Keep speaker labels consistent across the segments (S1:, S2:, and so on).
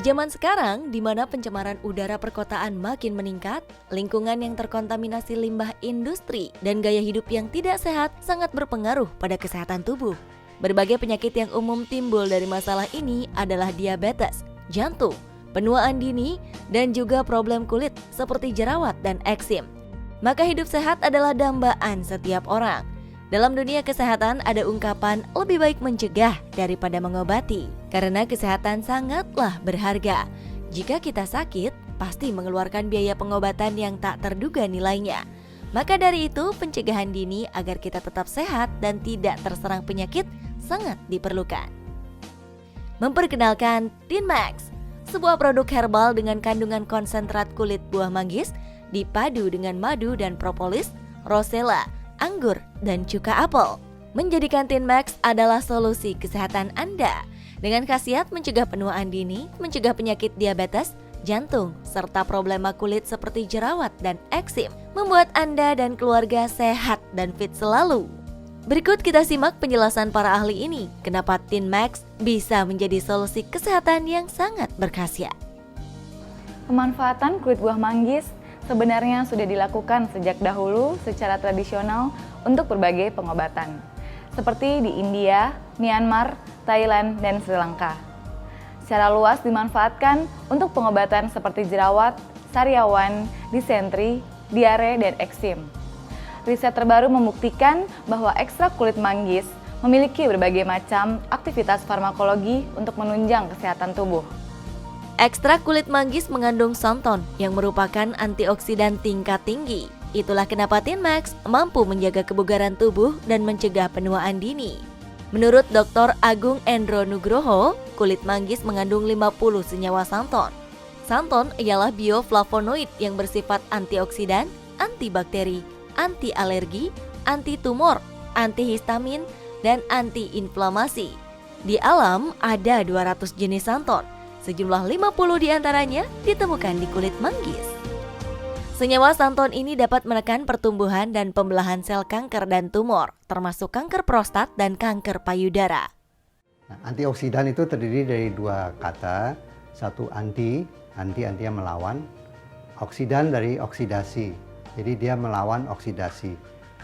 S1: zaman sekarang, di mana pencemaran udara perkotaan makin meningkat, lingkungan yang terkontaminasi limbah industri, dan gaya hidup yang tidak sehat sangat berpengaruh pada kesehatan tubuh. Berbagai penyakit yang umum timbul dari masalah ini adalah diabetes, jantung, penuaan dini, dan juga problem kulit seperti jerawat dan eksim. Maka hidup sehat adalah dambaan setiap orang. Dalam dunia kesehatan ada ungkapan lebih baik mencegah daripada mengobati. Karena kesehatan sangatlah berharga. Jika kita sakit, pasti mengeluarkan biaya pengobatan yang tak terduga nilainya. Maka dari itu, pencegahan dini agar kita tetap sehat dan tidak terserang penyakit sangat diperlukan. Memperkenalkan Tinmax, sebuah produk herbal dengan kandungan konsentrat kulit buah manggis dipadu dengan madu dan propolis, rosella, anggur, dan cuka apel. Menjadikan Tinmax adalah solusi kesehatan Anda dengan khasiat mencegah penuaan dini, mencegah penyakit diabetes, jantung, serta problema kulit seperti jerawat dan eksim, membuat Anda dan keluarga sehat dan fit selalu. Berikut kita simak penjelasan para ahli ini, kenapa Tinmax bisa menjadi solusi kesehatan yang sangat berkhasiat.
S2: Pemanfaatan kulit buah manggis sebenarnya sudah dilakukan sejak dahulu secara tradisional untuk berbagai pengobatan, seperti di India, Myanmar, Thailand, dan Sri Lanka. Secara luas dimanfaatkan untuk pengobatan seperti jerawat, sariawan, disentri, diare, dan eksim. Riset terbaru membuktikan bahwa ekstrak kulit manggis memiliki berbagai macam aktivitas farmakologi untuk menunjang kesehatan tubuh.
S1: Ekstrak kulit manggis mengandung santon yang merupakan antioksidan tingkat tinggi. Itulah kenapa Tinmax mampu menjaga kebugaran tubuh dan mencegah penuaan dini. Menurut Dr. Agung Endro Nugroho, kulit manggis mengandung 50 senyawa santon. Santon ialah bioflavonoid yang bersifat antioksidan, antibakteri, anti-alergi, anti-tumor, antihistamin, dan anti-inflamasi. Di alam ada 200 jenis santon. Sejumlah 50 diantaranya ditemukan di kulit manggis. Senyawa santon ini dapat menekan pertumbuhan dan pembelahan sel kanker dan tumor, termasuk kanker prostat dan kanker payudara.
S3: Nah, antioksidan itu terdiri dari dua kata, satu anti yang melawan, oksidan dari oksidasi, jadi dia melawan oksidasi.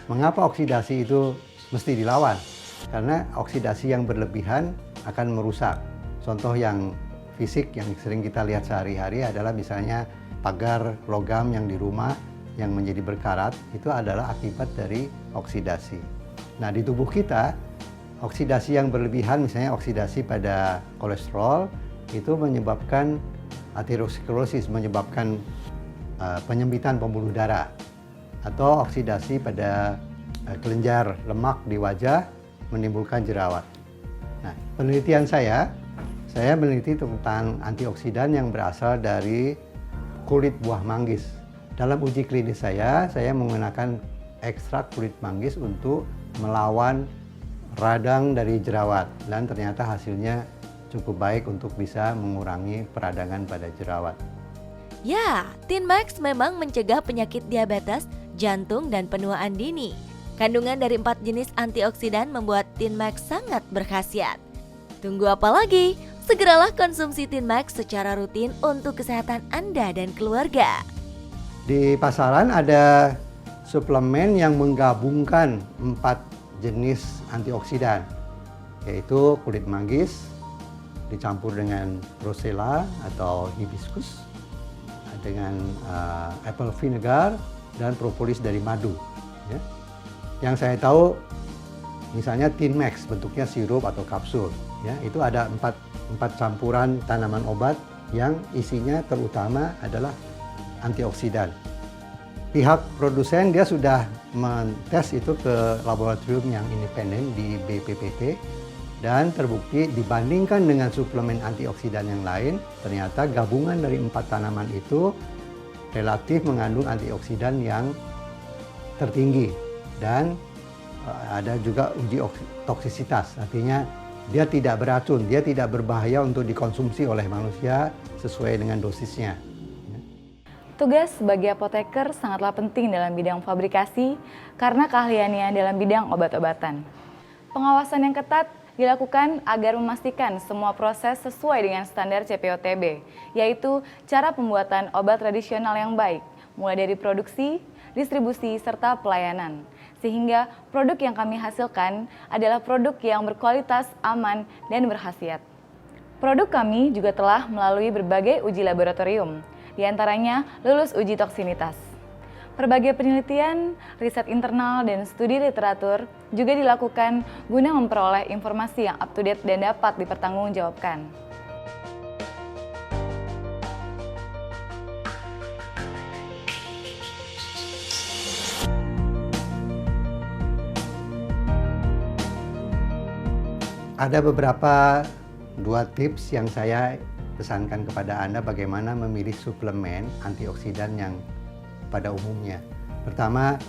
S3: Mengapa oksidasi itu mesti dilawan? Karena oksidasi yang berlebihan akan merusak. Contoh yang fisik yang sering kita lihat sehari-hari adalah misalnya pagar logam yang di rumah yang menjadi berkarat, itu adalah akibat dari oksidasi. Nah, di tubuh kita, oksidasi yang berlebihan, misalnya oksidasi pada kolesterol, itu menyebabkan aterosklerosis, menyebabkan penyempitan pembuluh darah, atau oksidasi pada kelenjar lemak di wajah menimbulkan jerawat. Nah, penelitian saya meneliti tentang antioksidan yang berasal dari kulit buah manggis. Dalam uji klinis saya menggunakan ekstrak kulit manggis untuk melawan radang dari jerawat, dan ternyata hasilnya cukup baik untuk bisa mengurangi peradangan pada jerawat.
S1: Ya, Tinmax memang mencegah penyakit diabetes, jantung, dan penuaan dini. Kandungan dari 4 jenis antioksidan membuat Tinmax sangat berkhasiat. Tunggu apa lagi? Segeralah konsumsi Tinmax secara rutin untuk kesehatan Anda dan keluarga.
S3: Di pasaran ada suplemen yang menggabungkan 4 jenis antioksidan, yaitu kulit manggis dicampur dengan rosella atau hibiscus, dengan apple vinegar, dan propolis dari madu. Ya. Yang saya tahu, misalnya Tinmax bentuknya sirup atau kapsul. Ya, itu ada 4 campuran tanaman obat yang isinya terutama adalah antioksidan. Pihak produsen dia sudah mentes itu ke laboratorium yang independen di BPPT, dan terbukti dibandingkan dengan suplemen antioksidan yang lain, ternyata gabungan dari 4 tanaman itu relatif mengandung antioksidan yang tertinggi, dan ada juga uji toksisitas, artinya dia tidak beracun, dia tidak berbahaya untuk dikonsumsi oleh manusia sesuai dengan dosisnya.
S2: Tugas sebagai apoteker sangatlah penting dalam bidang fabrikasi karena keahliannya dalam bidang obat-obatan. Pengawasan yang ketat dilakukan agar memastikan semua proses sesuai dengan standar CPOTB, yaitu cara pembuatan obat tradisional yang baik, mulai dari produksi, distribusi, serta pelayanan. Sehingga produk yang kami hasilkan adalah produk yang berkualitas, aman, dan berkhasiat. Produk kami juga telah melalui berbagai uji laboratorium, di antaranya lulus uji toksinitas. Berbagai penelitian, riset internal, dan studi literatur juga dilakukan guna memperoleh informasi yang up-to-date dan dapat dipertanggungjawabkan.
S3: Ada beberapa dua tips yang saya pesankan kepada Anda bagaimana memilih suplemen antioksidan yang pada umumnya. Pertama,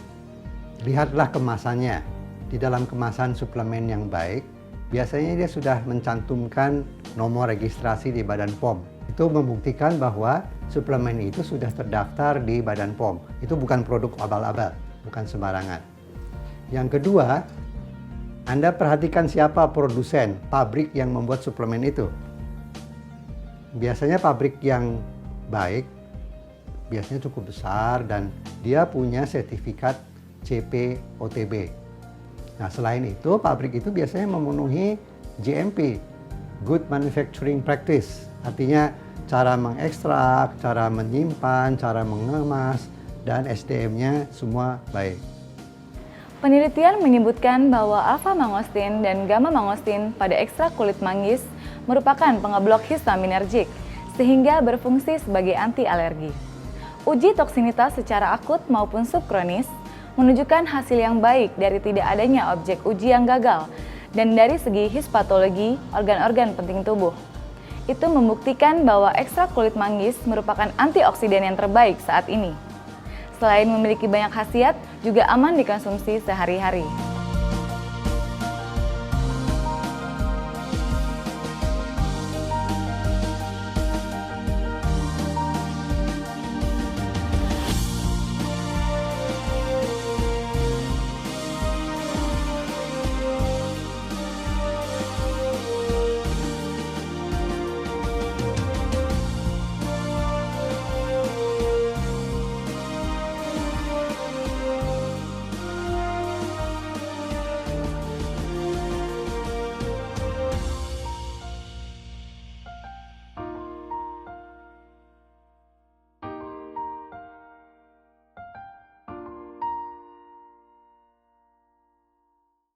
S3: lihatlah kemasannya. Di dalam kemasan suplemen yang baik, biasanya dia sudah mencantumkan nomor registrasi di Badan POM. Itu membuktikan bahwa suplemen itu sudah terdaftar di Badan POM. Itu bukan produk abal-abal, bukan sembarangan. Yang kedua, Anda perhatikan siapa produsen, pabrik yang membuat suplemen itu. Biasanya pabrik yang baik, biasanya cukup besar dan dia punya sertifikat CPOTB. Nah, selain itu, pabrik itu biasanya memenuhi GMP, Good Manufacturing Practice. Artinya cara mengekstrak, cara menyimpan, cara mengemas, dan SDM-nya semua baik.
S2: Penelitian menyebutkan bahwa alpha-mangostin dan gamma-mangostin pada ekstrak kulit manggis merupakan pengeblok histaminergik, sehingga berfungsi sebagai anti-alergi. Uji toksinitas secara akut maupun subkronis menunjukkan hasil yang baik dari tidak adanya objek uji yang gagal dan dari segi histopatologi organ-organ penting tubuh. Itu membuktikan bahwa ekstrak kulit manggis merupakan antioksidan yang terbaik saat ini. Selain memiliki banyak khasiat, juga aman dikonsumsi sehari-hari.